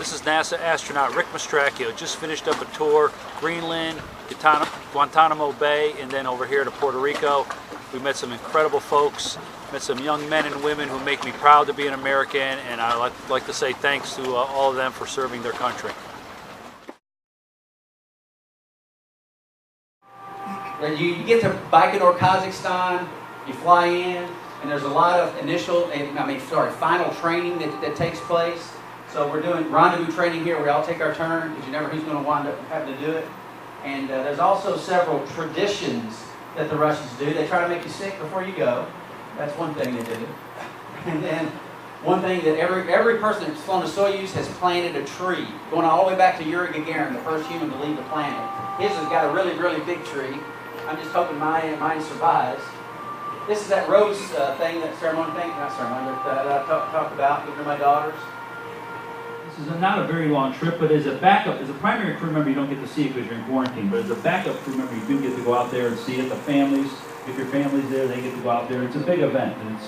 This is NASA astronaut Rick Mastracchio. Just finished up a tour, Greenland, Guantanamo Bay, and then over here to Puerto Rico. We met some incredible folks, met some young men and women who make me proud to be an American, and I'd like to say thanks to all of them for serving their country. When you get to Baikonur, Kazakhstan, you fly in, and there's a lot of final training that takes place. So we're doing rendezvous training here. We all take our turn because you never know who's going to wind up having to do it. And there's also several traditions that the Russians do. They try to make you sick before you go. That's one thing they do. And then one thing that every person that's flown a Soyuz has planted a tree, going all the way back to Yuri Gagarin, the first human to leave the planet. His has got a really, really big tree. I'm just hoping mine survives. This is that rose thing, that ceremony thing, not ceremony, that I talked about with my daughters. This is not a very long trip, but as a backup, as a primary crew member, you don't get to see it because you're in quarantine. But as a backup crew member, you do get to go out there and see it. The families, if your family's there, they get to go out there. It's a big event, and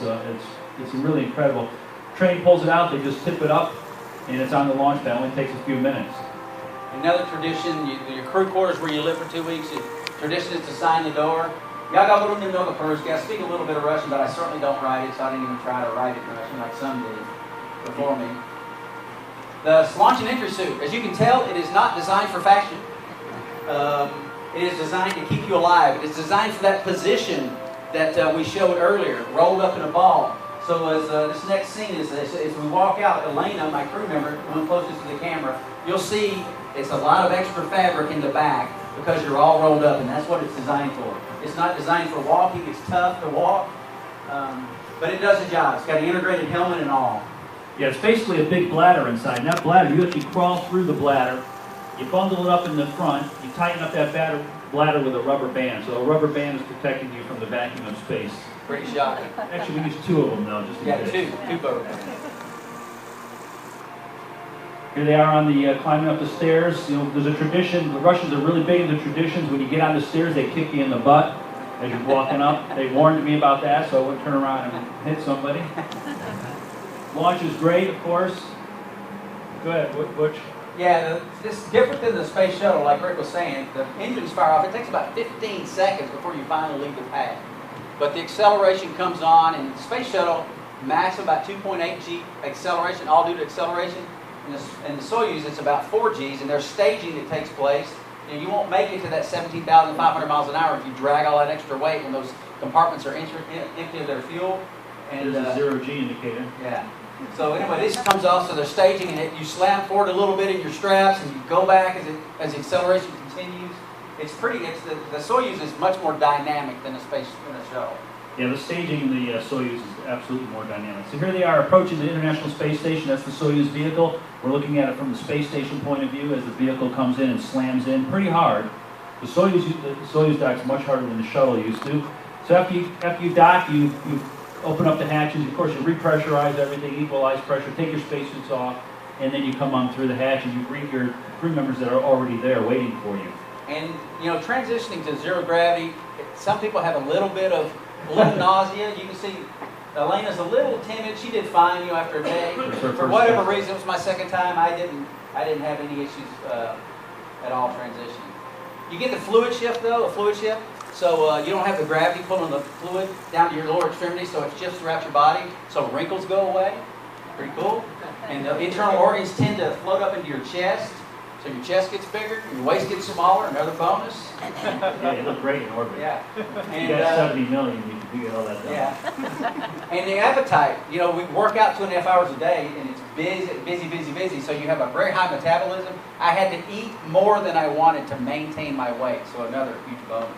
it's really incredible. Train pulls it out, they just tip it up, and it's on the launch pad. It only takes a few minutes. Another tradition, your crew quarters where you live for 2 weeks. Tradition is to sign the door. I speak a little bit of Russian, but I certainly don't write it, so I didn't even try to write it in Russian like some did before me. The launch and entry suit, as you can tell, it is not designed for fashion. It is designed to keep you alive. It is designed for that position that we showed earlier, rolled up in a ball. So as this next scene is, as we walk out, Elena, my crew member, the one closest to the camera, you'll see it's a lot of extra fabric in the back because you're all rolled up, and that's what it's designed for. It's not designed for walking. It's tough to walk, but it does the job. It's got an integrated helmet and all. Yeah, it's basically a big bladder inside. And that bladder, you actually crawl through the bladder, you bundle it up in the front, you tighten up that bladder with a rubber band. So a rubber band is protecting you from the vacuum of space. Pretty shocking. Actually, we use 2 of them though, just in case. two boats. Here they are on the climbing up the stairs. You know, there's a tradition. The Russians are really big into traditions. When you get on the stairs, they kick you in the butt as you're walking up. They warned me about that, so I wouldn't turn around and hit somebody. Launch is great, of course. Go ahead, Butch. Yeah, this is different than the space shuttle, like Rick was saying. The engines fire off. It takes about 15 seconds before you finally leave the pad. But the acceleration comes on, and the space shuttle, max about 2.8 G acceleration, all due to acceleration. And the Soyuz, it's about 4 Gs, and there's staging that takes place. You won't make it to that 17,500 miles an hour if you drag all that extra weight when those compartments are empty of their fuel. And there's a 0 G indicator. Yeah. So anyway, this comes off, so they're staging, and you slam forward a little bit in your straps, and you go back as the acceleration continues. It's pretty. The Soyuz is much more dynamic than a shuttle. Yeah, the staging in the Soyuz is absolutely more dynamic. So here they are approaching the International Space Station. That's the Soyuz vehicle. We're looking at it from the space station point of view as the vehicle comes in and slams in pretty hard. The Soyuz docks much harder than the shuttle used to. So after you dock, you open up the hatches. Of course, you repressurize everything, equalize pressure, take your spacesuits off, and then you come on through the hatch and you greet your crew members that are already there waiting for you. And transitioning to zero gravity, some people have a little nausea. You can see Elena's a little timid. She did fine, after a day. For whatever reason, it was my second time. I didn't have any issues at all transitioning. You get the fluid shift though, so you don't have the gravity pulling the fluid down to your lower extremity, so it shifts throughout your body, so wrinkles go away. Pretty cool. And the internal organs tend to float up into your chest. So your chest gets bigger, your waist gets smaller, another bonus. Yeah, you look great in orbit. Yeah. And, you got 70 million, you get all that done. Yeah. And the appetite, we work out 2.5 hours a day, and it's busy, so you have a very high metabolism. I had to eat more than I wanted to maintain my weight, so another huge bonus.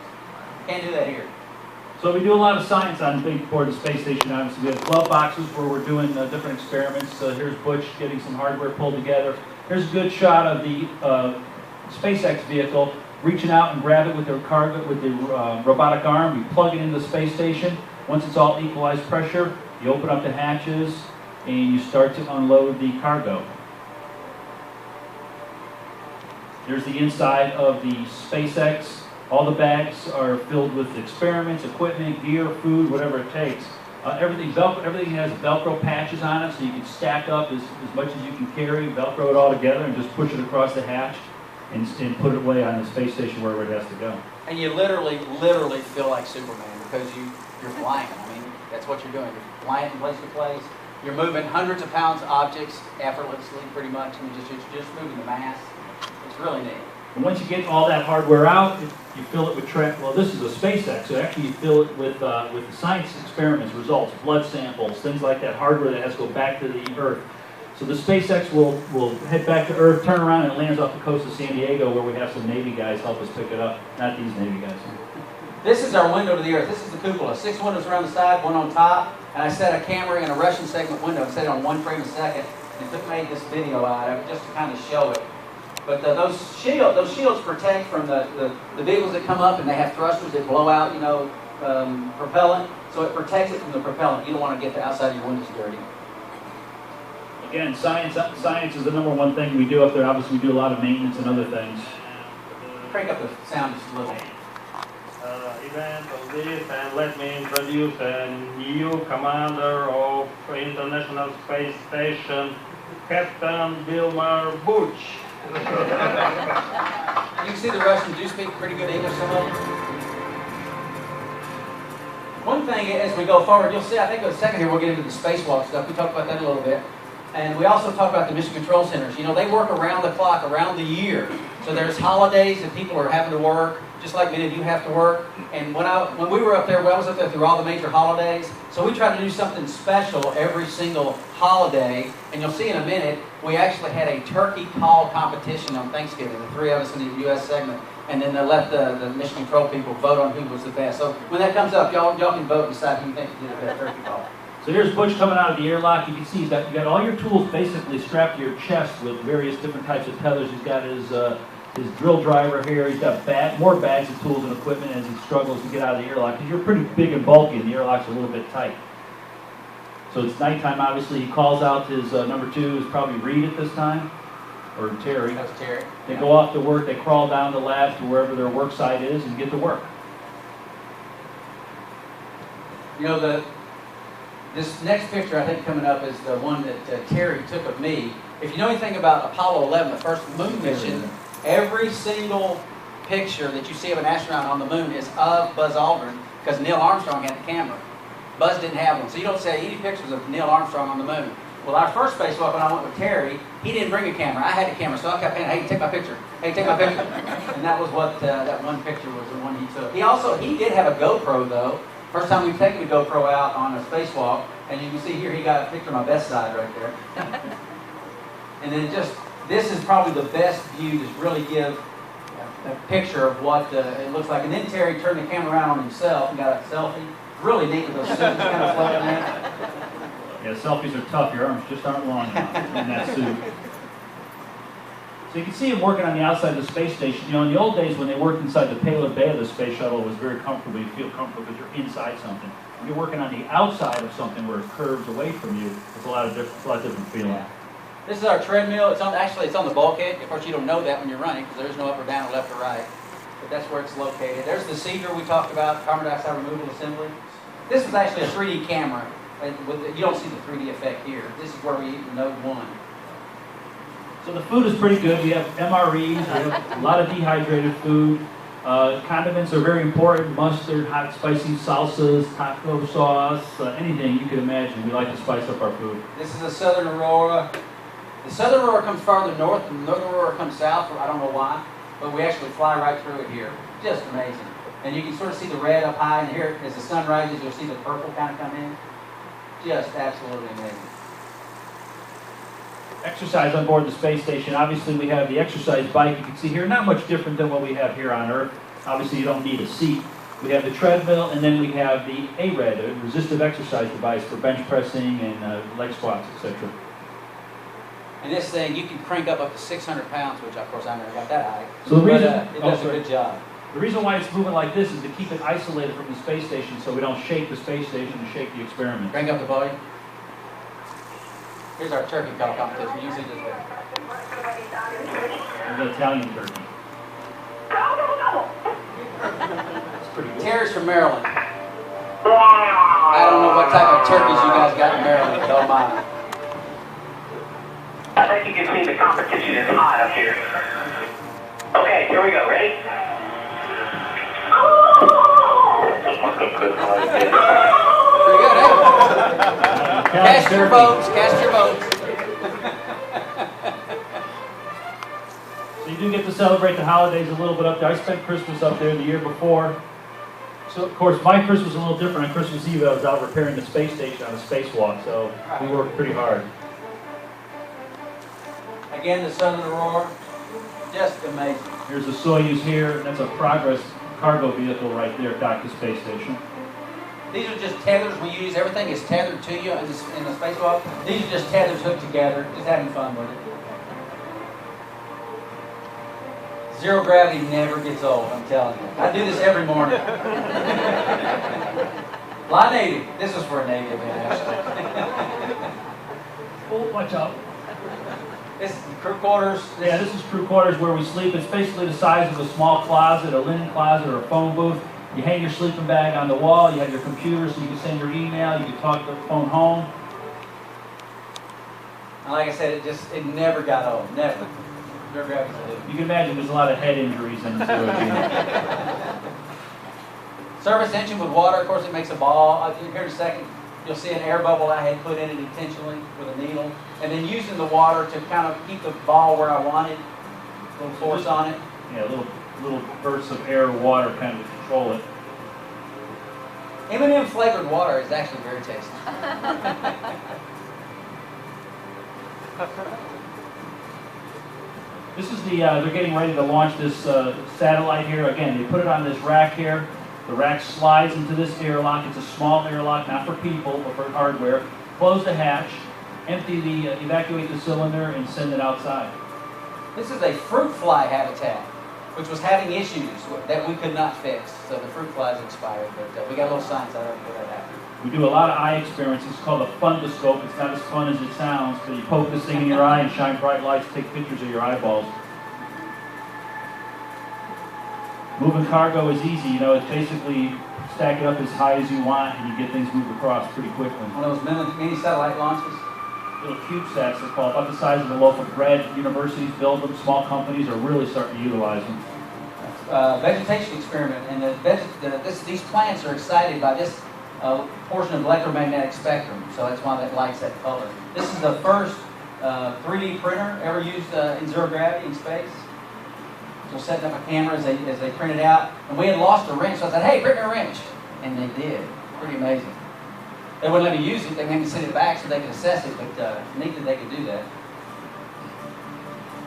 Can't do that here. So we do a lot of science on big board space station. Obviously, we have glove boxes where we're doing different experiments. Here's Butch getting some hardware pulled together. Here's a good shot of the SpaceX vehicle reaching out and grab it with their cargo, with the robotic arm. You plug it into the space station. Once it's all equalized pressure, you open up the hatches and you start to unload the cargo. There's the inside of the SpaceX. All the bags are filled with experiments, equipment, gear, food, whatever it takes. Everything has Velcro patches on it, so you can stack up as much as you can carry, Velcro it all together, and just push it across the hatch and put it away on the space station wherever it has to go. And you literally feel like Superman because you're flying. I mean, that's what you're doing. You're flying from place to place. You're moving hundreds of pounds of objects effortlessly, pretty much. I mean, just moving the mass. It's really neat. And once you get all that hardware out, you fill it with well, this is a SpaceX, so actually you fill it with the science experiments, results, blood samples, things like that, hardware that has to go back to the Earth. So the SpaceX will head back to Earth, turn around, and it lands off the coast of San Diego, where we have some Navy guys help us pick it up. Not these Navy guys. This is our window to the Earth. This is the cupola. 6 windows around the side, one on top, and I set a camera in a Russian segment window and set it on 1 frame a second, and made this video out of it just to kind of show it. But those shields protect from the vehicles that come up, and they have thrusters that blow out, you know, propellant. So it protects it from the propellant. You don't want to get the outside of your windows dirty. Again, science is the #1 thing we do up there. Obviously, we do a lot of maintenance and other things. Crank up the sound just a little. Event of this, and let me introduce a new commander of International Space Station, Captain Wilmore Butch. You can see the Russians do speak pretty good English, some of them. One thing as we go forward, you'll see, I think in a second here we'll get into the spacewalk stuff. We talked about that a little bit. And we also talk about the mission control centers. You know, they work around the clock, around the year. So there's holidays that people are having to work, just like many of you have to work. And when we were up there, I was up there through all the major holidays. So we try to do something special every single holiday. And you'll see in a minute, we actually had a turkey call competition on Thanksgiving, the 3 of us in the U.S. segment. And then they let the mission control people vote on who was the best. So when that comes up, y'all can vote and decide who you think did the best turkey call. So here's Butch coming out of the airlock. You can see you got all your tools basically strapped to your chest with various different types of tethers. He's got his drill driver here. He's got more bags of tools and equipment as he struggles to get out of the airlock. Because you're pretty big and bulky, and the airlock's a little bit tight. So it's nighttime. Obviously, he calls out his #2 is probably Reed at this time, or Terry. That's Terry. They go off to work. They crawl down the lab to wherever their work site is and get to work. You know, this next picture I think coming up is the one that Terry took of me. If you know anything about Apollo 11, the first moon mission, every single picture that you see of an astronaut on the moon is of Buzz Aldrin, because Neil Armstrong had the camera. Buzz didn't have one, so you don't see any pictures of Neil Armstrong on the moon. Well, our first spacewalk, when I went with Terry, he didn't bring a camera. I had a camera, so I kept saying, "Hey, take my picture. Hey, take my picture." And that was what that one picture was, the one he took. He did have a GoPro though. First time we've taken a GoPro out on a spacewalk, and you can see here he got a picture of my best side right there. And then this is probably the best view to really give a picture of what it looks like. And then Terry turned the camera around on himself and got a selfie. Really neat with those suits kind of floating in. Yeah, selfies are tough. Your arms just aren't long enough in that suit. So you can see him working on the outside of the space station. You know, in the old days when they worked inside the payload bay of the space shuttle, it was very comfortable. You feel comfortable because you're inside something. When you're working on the outside of something where it curves away from you, it's a lot different feeling. Yeah. This is our treadmill. It's on the bulkhead. Of course, you don't know that when you're running because there's no up or down or left or right. But that's where it's located. There's the seeder we talked about, carbon dioxide removal assembly. This was actually a 3D camera. You don't see the 3D effect here. This is where we eat the Node 1. So the food is pretty good. We have MREs, we have a lot of dehydrated food. Condiments are very important. Mustard, hot spicy salsas, taco sauce, anything you can imagine. We like to spice up our food. This is a Southern Aurora. The Southern Aurora comes farther north, and the Northern Aurora comes south. I don't know why, but we actually fly right through it here. Just amazing. And you can sort of see the red up high, and here, as the sun rises, you'll see the purple kind of come in. Just absolutely amazing. Exercise on board the space station. Obviously, we have the exercise bike. You can see here, not much different than what we have here on Earth. Obviously, you don't need a seat. We have the treadmill, and then we have the ARED, a resistive exercise device for bench pressing and leg squats, etc. And this thing, you can crank up to 600 pounds, which, of course, I never got that high. So the reason, it does a good job. The reason why it's moving like this is to keep it isolated from the space station so we don't shake the space station and shake the experiment. Crank up the volume. Here's our turkey call competition. You see this there. The Italian turkey. It's pretty good. Terry's from Maryland. I don't know what type of turkeys you guys got in Maryland, but oh my. I think you can see the competition is hot up here. Okay, here we go. Ready? Pretty good, eh? Cast your votes. Cast your votes. So you do get to celebrate the holidays a little bit up there. I spent Christmas up there the year before. So, of course, my Christmas was a little different. On Christmas Eve, I was out repairing the space station on a spacewalk, so we worked pretty hard. Again, the Southern Aurora, just amazing. Here's the Soyuz here. That's a Progress cargo vehicle right there docked at the space station. These are just tethers we use. Everything is tethered to you in the spacewalk. These are just tethers hooked together, just having fun with it. Zero gravity never gets old, I'm telling you. I do this every morning. Fly Navy. This is for a Navy event, actually. Oh, watch out. This is crew quarters. Yeah, this is crew quarters where we sleep. It's basically the size of a small closet, a linen closet, or a phone booth. You hang your sleeping bag on the wall. You have your computer so you can send your email. You can talk the phone home. And like I said, it never got old. Never. Zero gravity. You can imagine there's a lot of head injuries in this zero-G. Service engine with water, of course, it makes a ball. Here in a second, you'll see an air bubble I had put in it intentionally with a needle. And then using the water to kind of keep the ball where I wanted. A little force on it. Yeah, little bursts of air or water kind of control it. M&M flavored water is actually very tasty. This is they're getting ready to launch this satellite here. Again, they put it on this rack here. The rack slides into this airlock. It's a small airlock, not for people, but for hardware. Close the hatch, evacuate the cylinder, and send it outside. This is a fruit fly habitat, which was having issues that we could not fix. So the fruit flies expired, but we got a little science out of it for that happen. We do a lot of eye experiments. It's called a fundoscope. It's not as fun as it sounds, but you poke this thing in your eye and shine bright lights, take pictures of your eyeballs. Moving cargo is easy. You know, it's basically stack it up as high as you want, and you get things moved across pretty quickly. One of those mini satellite launches. Little CubeSats, they're called, about the size of a loaf of bread. Universities build them. Small companies are really starting to utilize them. Vegetation experiment, and these plants are excited by this portion of electromagnetic spectrum, so that's why that lights that color. This is the first 3D printer ever used in zero gravity in space. So setting up a camera as they print it out, and we had lost a wrench, so I said, "Hey, print me a wrench," and they did. Pretty amazing. They wouldn't let me use it. They made me send it back so they could assess it, but neat that they could do that.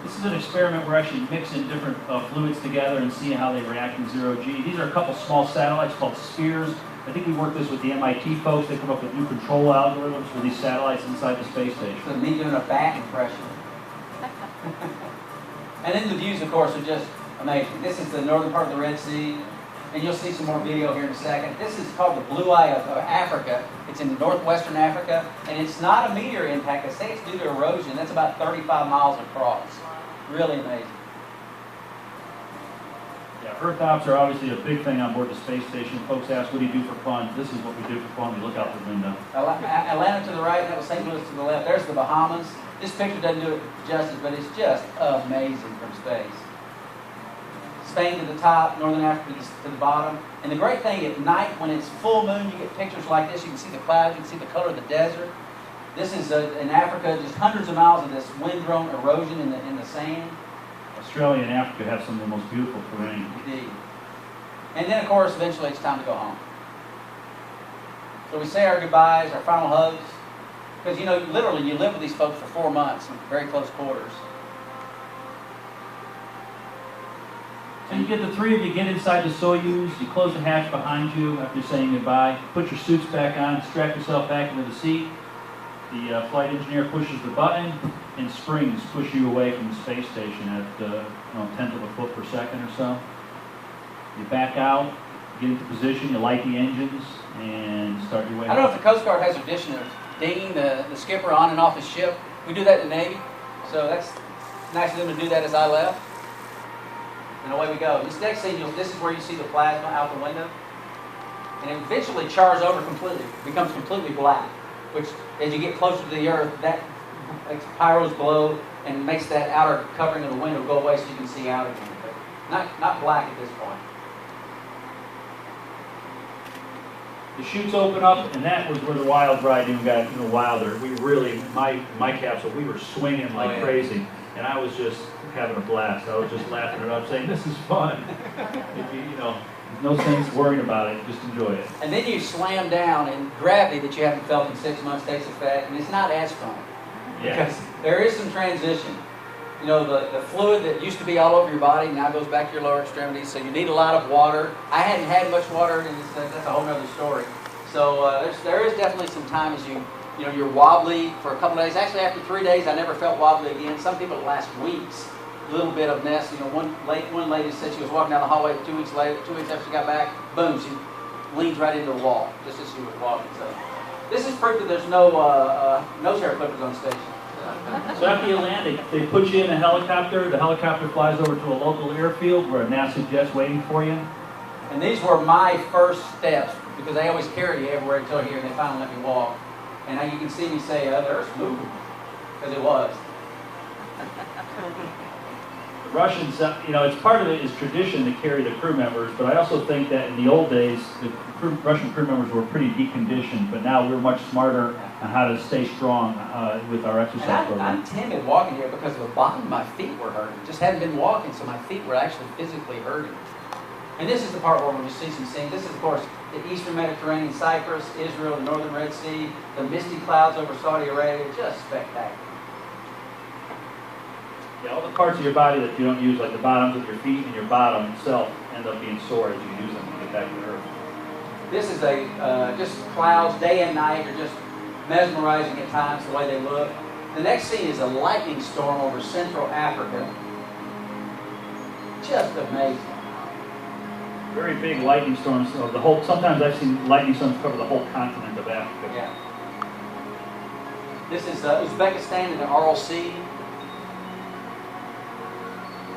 This is an experiment where we're actually mixing different fluids together and seeing how they react in zero-G. These are a couple small satellites called spheres. I think we worked this with the MIT folks. They come up with new control algorithms for these satellites inside the space station. So me doing a bat impression. And then the views, of course, are just amazing. This is the northern part of the Red Sea, and you'll see some more video here in a second. This is called the Blue Eye of Africa. It's in northwestern Africa, and it's not a meteor impact. They say it's due to erosion. That's about 35 miles across. Really amazing. Yeah, Earth ops are obviously a big thing on board the space station. Folks ask, what do you do for fun? This is what we do for fun. We look out the window. Atlanta to the right, and that was St. Louis to the left. There's the Bahamas. This picture doesn't do it justice, but it's just amazing from space. Spain to the top, northern Africa to the bottom. And the great thing, at night, when it's full moon, you get pictures like this. You can see the clouds, you can see the color of the desert. This is in Africa, just hundreds of miles of this wind-thrown erosion in the sand. Australia and Africa have some of the most beautiful terrain. Indeed. And then, of course, eventually it's time to go home. So we say our goodbyes, our final hugs. Because, you know, literally you live with these folks for 4 months in very close quarters. So you get the three of you get inside the Soyuz, you close the hatch behind you after saying goodbye, put your suits back on, strap yourself back into the seat. The flight engineer pushes the button, and springs push you away from the space station at a tenth of a foot per second or so. You back out, get into position, you light the engines, and start your way. I don't know if the Coast Guard has a tradition of dinging the skipper on and off his ship. We do that in the Navy, so that's nice of them to do that as I left. And away we go. This next scene, this is where you see the plasma out the window. and it eventually chars over completely, becomes completely black, which as you get closer to the Earth, that pyros glow and makes that outer covering of the window go away so you can see out again. But not black at this point. The chutes open up, and that was where the wild ride even got wilder. We really, my capsule, we were swinging like crazy, and I was just having a blast. I was just laughing it up, saying, "This is fun." There's no sense worrying about it. Just enjoy it. And then you slam down, and gravity that you haven't felt in 6 months takes effect, and it's not as fun. Yeah. Because there is some transition. The fluid that used to be all over your body now goes back to your lower extremities, so you need a lot of water. I hadn't had much water, and that's a whole other story. So there is definitely some time as you're wobbly for a couple of days. Actually, after 3 days, I never felt wobbly again. Some people it lasts weeks. A little bit of mess. One lady said she was walking down the hallway 2 weeks later. 2 weeks after she got back, boom, she leans right into the wall just as she was walking. So this is proof that there's no nose hair clippers on station. So after you land, they put you in a helicopter. The helicopter flies over to a local airfield where a NASA jet's waiting for you. And these were my first steps because they always carry you everywhere until here, and they finally let me walk. And now you can see me say, "There's movement," because it was. The Russians, it's part of it is tradition to carry the crew members, but I also think that in the old days, the Russian crew members were pretty deconditioned, but now we're much smarter on how to stay strong with our exercise program. I'm timid walking here because of the bottom of my feet were hurting. Just hadn't been walking, so my feet were actually physically hurting. And this is the part where we see some scenes. This is, of course, the Eastern Mediterranean, Cyprus, Israel, the Northern Red Sea, the misty clouds over Saudi Arabia, just spectacular. Yeah, all the parts of your body that you don't use, like the bottoms of your feet and your bottom itself, end up being sore as you use them to get back to Earth. This is just clouds day and night are just mesmerizing at times the way they look. The next scene is a lightning storm over Central Africa. Just amazing. Very big lightning storms. Sometimes I've seen lightning storms cover the whole continent of Africa. Yeah. This is Uzbekistan and the Aral Sea.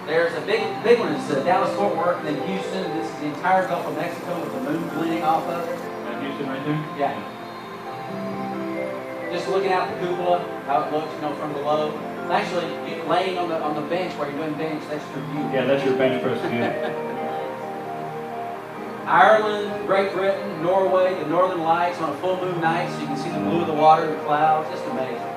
There's a big one. It's Dallas, Fort Worth, and then Houston. This is the entire Gulf of Mexico with the moon bleeding off of it. Houston right there? Yeah. Just looking out the cupola, how it looks, from below. Actually, you laying on the bench while you're doing bench, that's your view. Yeah, that's your bench press view. Ireland, Great Britain, Norway, the Northern Lights on a full moon night, so you can see the blue of the water, the clouds. Just amazing.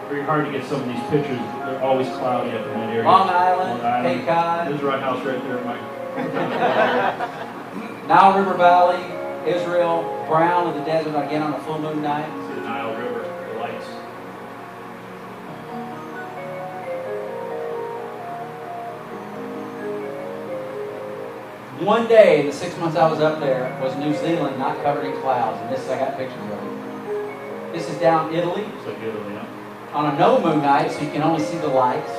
Very hard to get some of these pictures. They're always cloudy up in that area. Long Island, Cape Cod. There's a house right there, Mike. Nile River Valley, Israel, brown of the desert again on a full moon night. See the Nile River, the lights. One day in the 6 months I was up there was New Zealand not covered in clouds, and I got pictures of it. This is down Italy. It's like Italy, yeah. On a no moon night, so you can only see the lights.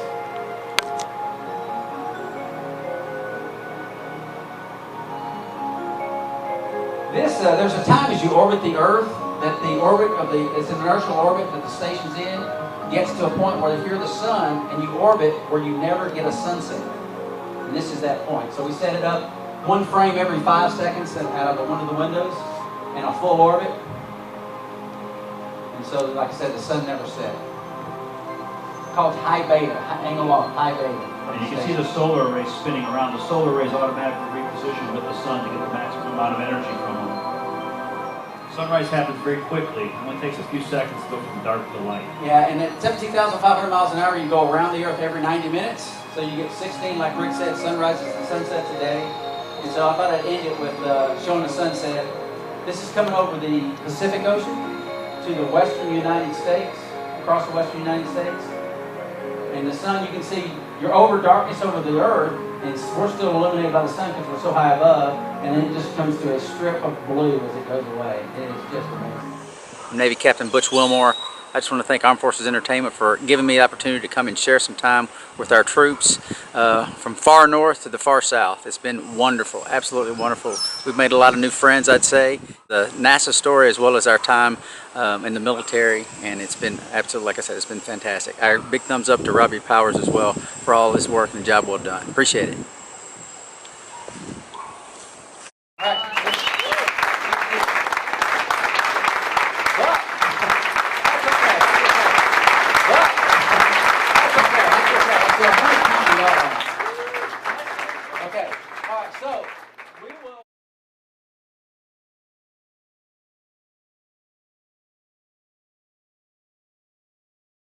There's a time as you orbit the Earth that it's an inertial orbit that the station's in gets to a point where if you're the sun and you orbit where you never get a sunset. And this is that point. So we set it up one frame every 5 seconds out of one of the windows in a full orbit. And so, like I said, the sun never set. Called high beta, angle off, high beta. And you can see the solar array spinning around. The solar array is automatically repositioned with the sun to get the maximum amount of energy from them. Sunrise happens very quickly. It only takes a few seconds to go from dark to light. Yeah, and at 17,500 miles an hour, you go around the Earth every 90 minutes. So you get 16, like Rick said, sunrises and sunsets a day. And so I thought I'd end it with showing the sunset. This is coming over the Pacific Ocean to the western United States, across the western United States. And the sun, you can see, you're over darkness over the Earth, and we're still illuminated by the sun because we're so high above, and then it just comes to a strip of blue as it goes away. It is just amazing. I'm Navy Captain Butch Wilmore. I just want to thank Armed Forces Entertainment for giving me the opportunity to come and share some time with our troops from far north to the far south. It's been wonderful, absolutely wonderful. We've made a lot of new friends, I'd say. The NASA story as well as our time in the military, and it's been absolutely, like I said, it's been fantastic. Our big thumbs up to Robi Powers as well for all his work and the job well done. Appreciate it. All right.